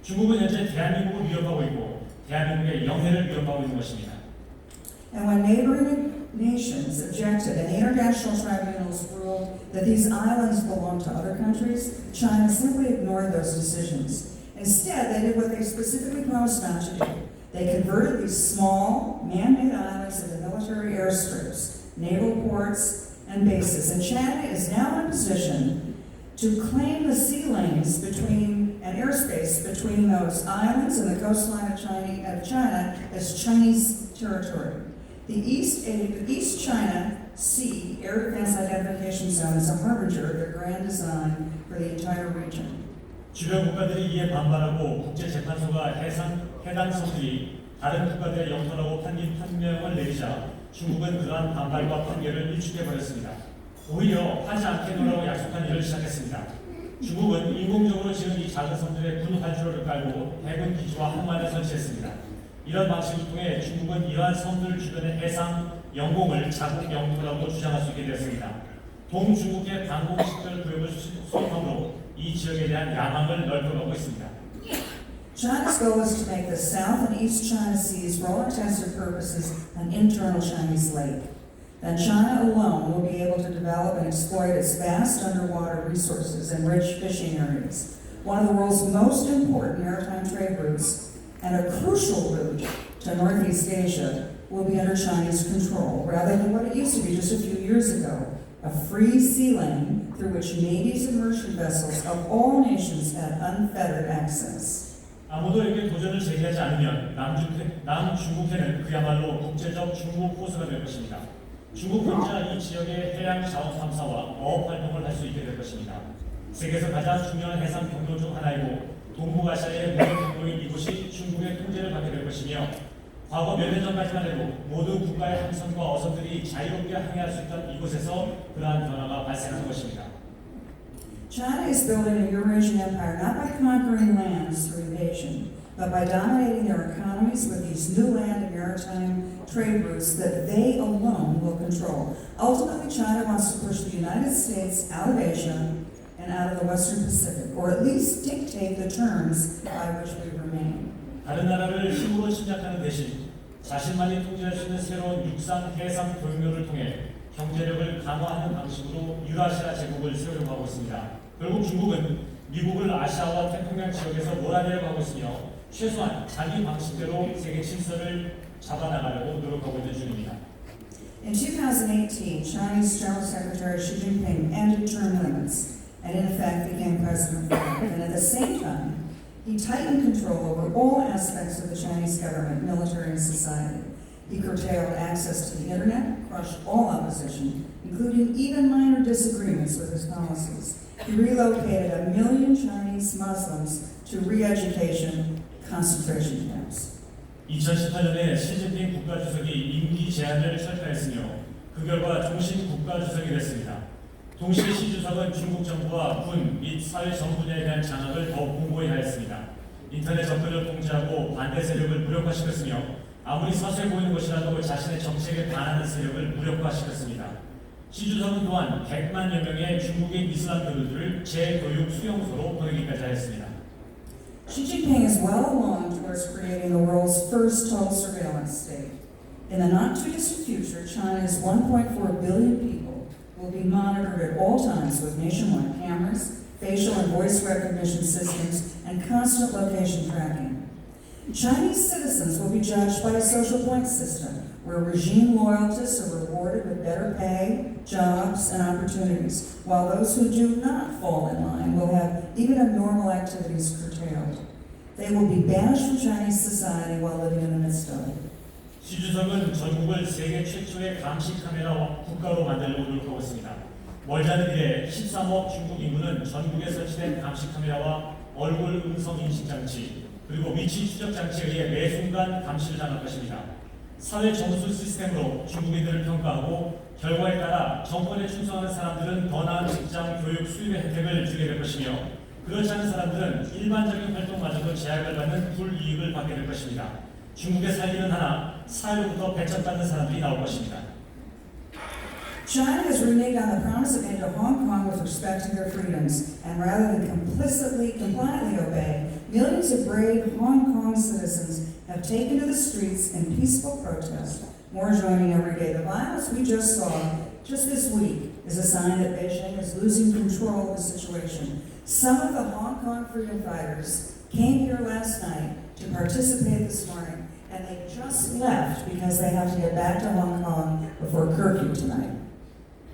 중국은 현재 대한민국을 위협하고 있고 대한민국의 영해를 위협하고 있는 것입니다. And when neighboring nations objected and the international tribunals ruled that these islands belong to other countries, China simply ignored those decisions. Instead, they did what they specifically promised not to do. They converted these small, man-made islands into military airstrips, naval ports, and bases. And China is now in a position to claim the sea lanes between and airspace between those islands and the coastline of China as Chinese territory. The East China Sea Air Defense Identification Zone is a harbinger of their grand design for the entire region. 주변 국가들이 이에 반발하고 국제재판소가 해당 섬들이 다른 국가들의 영토라고 판명을 내리자 중국은 그러한 반발과 판결을 일축해버렸습니다. 오히려 하지 않겠노라고 약속한 일을 시작했습니다. 중국은 인공적으로 지은 이 작은 섬들에 군 활주로를 깔고 해군 기지와 항만을 설치했습니다. 이런 방식을 통해 중국은 이러한 섬들 주변의 해상 영공을 자국 영토라고 주장할 수 있게 되었습니다. 동중국해 방공식별 구역을 수립함으로 이 지역에 대한 야망을 넓혀가고 있습니다. China's goal is to make the South and East China Seas, for all intents and purposes, an internal Chinese lake. Then China alone will be able to develop and exploit its vast underwater resources and rich fishing areas. One of the world's most important maritime trade routes and a crucial route to Northeast Asia will be under Chinese control, rather than what it used to be just a few years ago, a free sea lane through which navies and merchant vessels of all nations had unfettered access. 아무도 도전을 제기하지 않으면 남중국해는 그야말로 국제적 중국 호수가 될 것입니다. 중국 혼자 이 지역의 해양 자원 탐사와 어업 활동을 할 수 있게 될 것입니다. 세계에서 가장 중요한 해상 경로 중 하나이고 동북아시아의 모든 경로인 이곳이 중국의 통제를 받게 될 것이며 과거 몇 년 전까지만 해도 모든 국가의 함선과 어선들이 자유롭게 항해할 수 있던 이곳에서 그러한 변화가 발생한 것입니다. China is building a Eurasian empire not by conquering lands through invasion, but by dominating their economies with these new land and maritime trade routes that they alone will control. Ultimately, China wants to push the United States out of Asia and out of the Western Pacific, or at least dictate the terms by which we remain. 다른 나라를 힘으로 침략하는 대신 자신만이 통제할 수 있는 새로운 육상, 해상 교역로를 통해 경제력을 강화하는 방식으로 유라시아 제국을 세우려고 하고 있습니다. 결국 중국은 미국을 아시아와 태평양 지역에서 몰아내려고 하고 있으며 최소한 자기 방식대로 세계 질서를 잡아나가려고 노력하고 있는 중입니다. In 2018, Chinese General Secretary Xi Jinping ended term limits and in effect became president for life. And at the same time, he tightened control over all aspects of the Chinese government, military, and society. He curtailed access to the internet, crushed all opposition, including even minor disagreements with his policies. He relocated 1 million Chinese Muslims to re-education concentration camps. 2018년에 시진핑 국가주석이 임기 제한을 철폐했으며 그 결과 종신 국가주석이 됐습니다. 동시에 시 주석은 중국 정부와 군 및 사회 전 분야에 대한 장악을 더 공고히 하였습니다. 인터넷 접근을 통제하고 반대 세력을 무력화시켰으며 아무리 서서히 보이는 것이라도 자신의 정책에 반하는 세력을 무력화시켰습니다. 시 주석은 또한 100만여 명의 중국의 이슬람 교도들을 재교육 수용소로 보내기까지 하였습니다. Xi Jinping is well along towards creating the world's first total surveillance state. In the not-too-distant future, China's 1.4 billion people will be monitored at all times with nationwide cameras, facial and voice recognition systems, and constant location tracking. Chinese citizens will be judged by a social point system, where regime loyalists are rewarded with better pay, jobs, and opportunities, while those who do not fall in line will have even abnormal activities curtailed. They will be banished from Chinese society while living in the midst of it. 시 주석은 전국을 세계 최초의 감시 카메라 국가로 만들려고 노력하고 있습니다. 멀지 않은 미래 13억 중국 인구는 전국에 설치된 감시 카메라와 얼굴 음성 인식 장치 그리고 위치 추적 장치에 의해 매 순간 감시를 당할 것입니다. 사회 점수 시스템으로 중국인들을 평가하고 결과에 따라 정권에 충성하는 사람들은 더 나은 직장, 교육, 수입의 혜택을 주게 될 것이며 그렇지 않은 사람들은 일반적인 활동마저도 제약을 받는 불이익을 받게 될 것입니다. 중국에 살기는 하나 사회로부터 배척받는 사람들이 나올 것입니다. China has reneged on the promise it made to Hong Kong with respect to their freedoms, and rather than compliantly obey millions of brave Hong Kong citizens have taken to the streets in peaceful protest, more joining every day. The violence we just saw just this week is a sign that Beijing is losing control of the situation. Some of the Hong Kong freedom fighters came here last night to participate this morning, and they just left because they have to get back to Hong Kong before curfew tonight.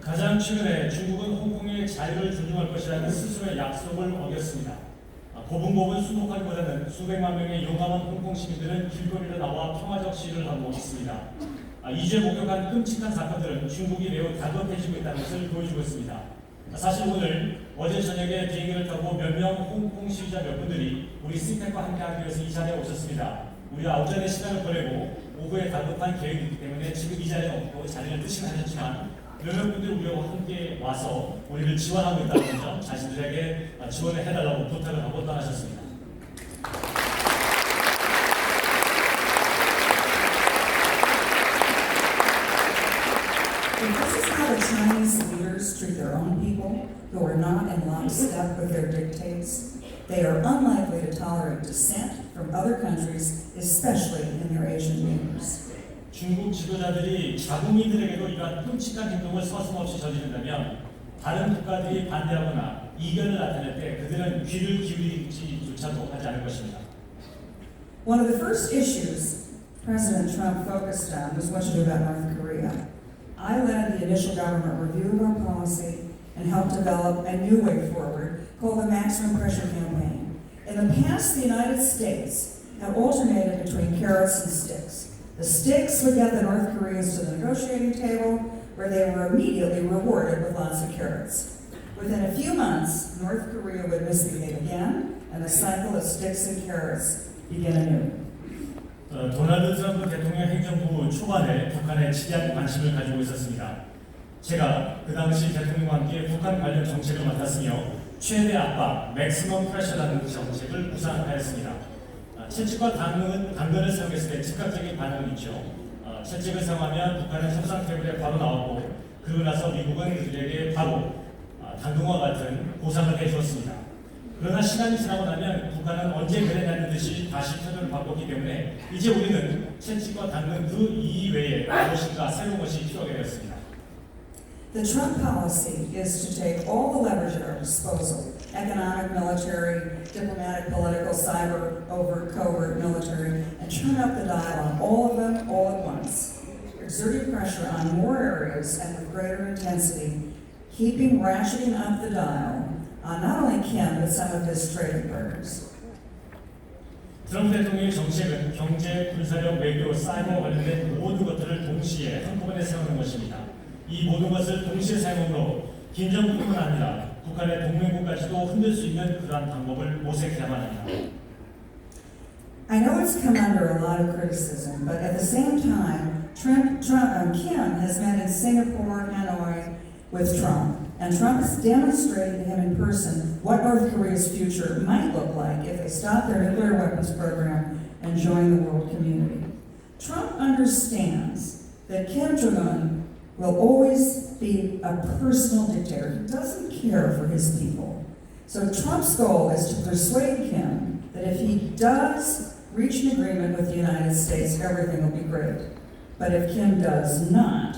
가장 최근에 중국은 홍콩의 자유를 존중할 것이라는 스스로의 약속을 어겼습니다. 고분고분 수복하기보다는 수백만 명의 용감한 홍콩 시민들은 길거리로 나와 평화적 시위를 하고 있습니다. 이주에 목격한 끔찍한 사건들은 중국이 매우 다급해지고 있다는 것을 보여주고 있습니다. 사실 오늘 어제 저녁에 비행기를 타고 몇 명 홍콩 시위자 몇 분들이 우리 스펙과 함께하기 위해서 이 자리에 오셨습니다. 우리가 오전에 시간을 보내고 오후에 다급한 계획이 있기 때문에 지금 이 자리에 없고 자리를 뜨시긴 하셨지만 몇몇 분들이 우리와 함께 와서 우리를 지원하고 있다는 점 자신들에게 지원을 해달라고 부탁을 하고 떠나셨습니다. If this is how the Chinese leaders treat their own people who are not in lockstep with their dictates, they are unlikely to tolerate dissent from other countries, especially in their Asian neighbors. 중국 지도자들이 자국민들에게도 이러한 끔찍한 행동을 서슴없이 저지른다면 다른 국가들이 반대하거나 이견을 나타낼 때 그들은 귀를 기울이지조차도 하지 않을 것입니다. One of the first issues President Trump focused on was what to do about North Korea. I led the initial government review of our policy and helped develop a new way forward called the Maximum Pressure Campaign. In the past, the United States had alternated between carrots and sticks. The sticks would get the North Koreans to the negotiating table, where they were immediately rewarded with lots of carrots. Within a few months, North Korea would misbehave again, and the cycle of sticks and carrots began anew. 도널드 트럼프 대통령 행정부 초반에 북한에 지대한 관심을 가지고 있었습니다. 제가 그 당시 대통령과 함께 북한 관련 정책을 맡았으며 최대 압박, 맥시멈 프레셔라는 정책을 구상하였습니다. 채찍과 당근을 사용했을 때 즉각적인 반응이 있죠. 채찍을 사용하면 북한은 협상 테이블에 바로 나왔고 그러고 나서 미국은 그들에게 바로 당근과 같은 보상을 해주었습니다. 그러나 시간이 지나고 나면 북한은 언제 그랬냐는 듯이 다시 태도를 바꿨기 때문에 이제 우리는 채찍과 당근 그 이외에 무엇인가 새로운 것이 필요하게 되었습니다. The Trump policy is to take all the leverage at our disposal, economic, military, diplomatic, political, cyber, overt, covert, military, and turn up the dial on all of them all at once, exerting pressure on more areas and with greater intensity, keeping ratcheting up the dial on not only Kim, but some of his trading partners. 트럼프 대통령의 정책은 경제, 군사력, 외교, 사이버 관련된 모든 것들을 동시에 한꺼번에 세우는 것입니다. 이 모든 것을 동시에 사용함으로 김정은뿐만 아니라 북한의 동맹국까지도 흔들 수 있는 그러한 방법을 모색해야만 합니다. I know it's come under a lot of criticism, but at the same time, Kim has met in Singapore, Hanoi with Trump, and Trump has demonstrated to him in person what North Korea's future might look like if they stop their nuclear weapons program and join the world community. Trump understands that Kim Jong-un will always be a personal dictator. He doesn't care for his people. So Trump's goal is to persuade Kim that if he does reach an agreement with the United States, everything will be great. But if Kim does not,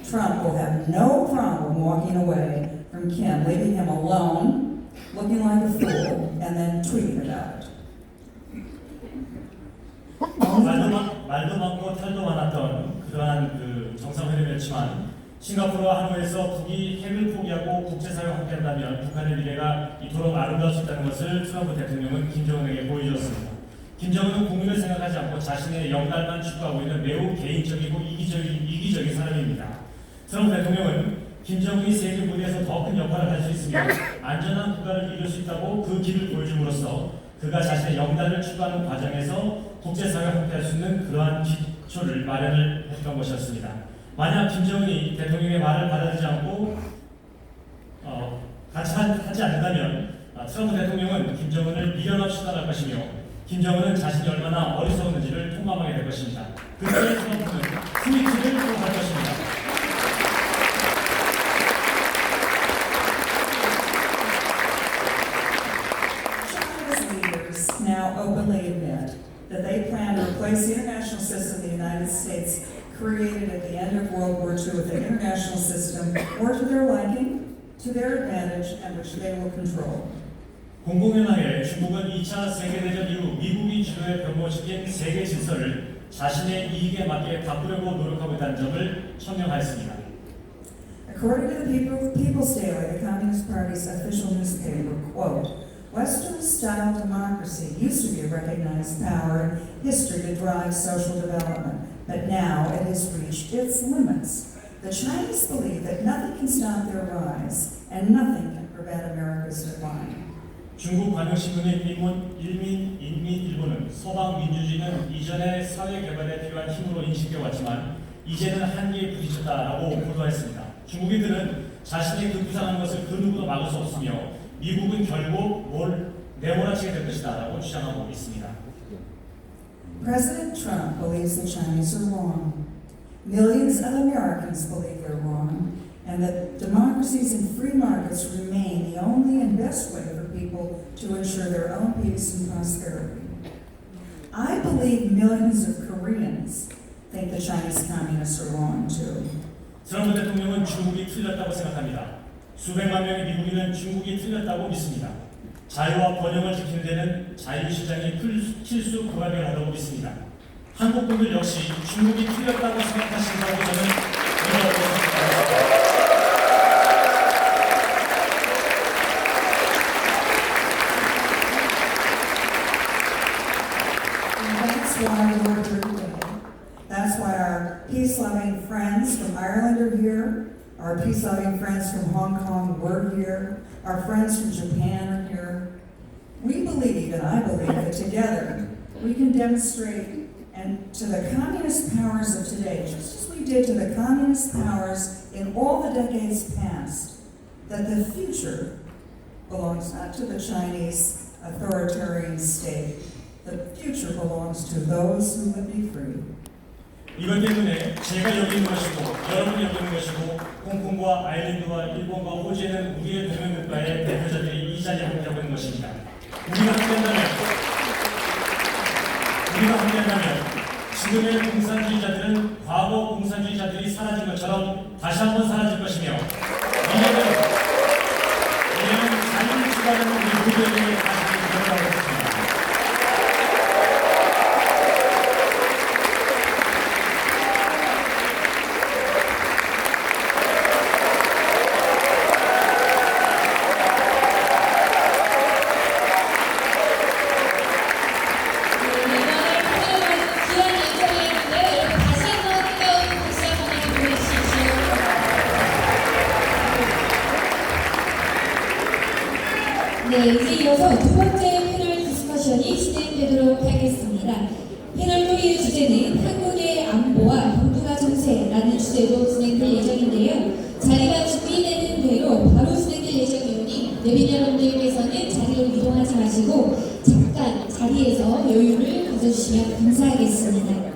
Trump will have no problem walking away from Kim, leaving him alone, looking like a fool, and then tweeting about it. 말도 많고 탈도 많았던 그러한 그 정상회담이었지만 싱가포르와 하노이에서 북이 핵을 포기하고 국제사회와 함께한다면 북한의 미래가 이토록 아름다울 수 있다는 것을 트럼프 대통령은 김정은에게 보여주었습니다. 김정은은 국민을 생각하지 않고 자신의 영달만 추구하고 있는 매우 개인적이고 이기적인 사람입니다. 트럼프 대통령은 김정은이 세계 무대에서 더 큰 역할을 할 수 있으며 안전한 국가를 이룰 수 있다고 그 길을 보여줌으로써 그가 자신의 영달을 추구하는 과정에서 국제사회와 함께할 수 있는 그러한 기초를 마련을 했던 것이었습니다. 만약 김정은이 대통령의 말을 받아들이지 않고 같이 하지 않는다면 트럼프 대통령은 김정은을 미련 없이 따를 것이며 김정은은 자신이 얼마나 어리석었는지를 통감하게 될 것입니다. 그때 트럼프는 스위치를 또 할 것입니다. China's leaders now openly admit that they plan to replace the international system the United States created at the end of World War II with an international system more to their liking, to their advantage, and which they will control. 공공연하게 중국은 2차 세계대전 이후 미국이 주도해 변모시킨 세계 질서를 자신의 이익에 맞게 바꾸려고 노력하고 있다는 점을 천명하였습니다. According to the People's Daily, the Communist Party's official newspaper, quote, Western-style democracy used to be a recognized power in history to drive social development, but now it has reached its limits. The Chinese believe that nothing can stop their rise, and nothing can prevent America's decline. 중국 관영신문인 인민일보는 서방 민주주의는 이전의 사회 개발에 필요한 힘으로 인식되어왔지만 이제는 한계에 부딪혔다라고 보도했습니다. 중국인들은 자신이 그 부상한 것을 그 누구도 막을 수 없으며 미국은 결국 내몰아치게 될 것이다라고 주장하고 있습니다. President Trump believes the Chinese are wrong. Millions of Americans believe they're wrong, and that democracies and free markets remain the only and best way for people to ensure their own peace and prosperity. I believe millions of Koreans think the Chinese communists are wrong too. 트럼프 대통령은 중국이 틀렸다고 생각합니다. 수백만 명의 미국인은 중국이 틀렸다고 믿습니다. 자유와 번영을 지키는 데는 자유시장이 필수 조합이라고 믿습니다. 한국 분들 역시 중국이 틀렸다고 생각하신다고 저는 의미하고 생각합니다. That's why we're here today. That's why our peace-loving friends from Ireland are here. Our peace-loving friends from Hong Kong were here. Our friends from Japan are here. We believe, and I believe, that together we can demonstrate to the communist powers of today, just as we did to the communist powers in all the decades past, that the future belongs not to the Chinese authoritarian state. The future belongs to those who would be free. 이것 때문에 제가 여기 있는 것이고 여러분이 여기 있는 것이고 홍콩과 아일랜드와 일본과 호주에는 우리의 동맹국가의 대표자들이 이 자리에 함께하고 있는 것입니다. 우리가 함께한다면 지금의 공산주의자들은 과거 공산주의자들이 사라진 것처럼 다시 한번 사라질 것이며 이제는 자유를 추구하는 우리 모두에게 다시 돌아가고 있습니다. 네, 이제 이어서 두 번째 패널 디스커션이 진행되도록 하겠습니다. 패널 토의 주제는 한국의 안보와 동북아 정세라는 주제로 진행될 예정인데요. 자리가 준비되는 대로 바로 진행될 예정이오니 내빈 여러분들께서는 자리로 이동하지 마시고 잠깐 자리에서 여유를 가져주시면 감사하겠습니다.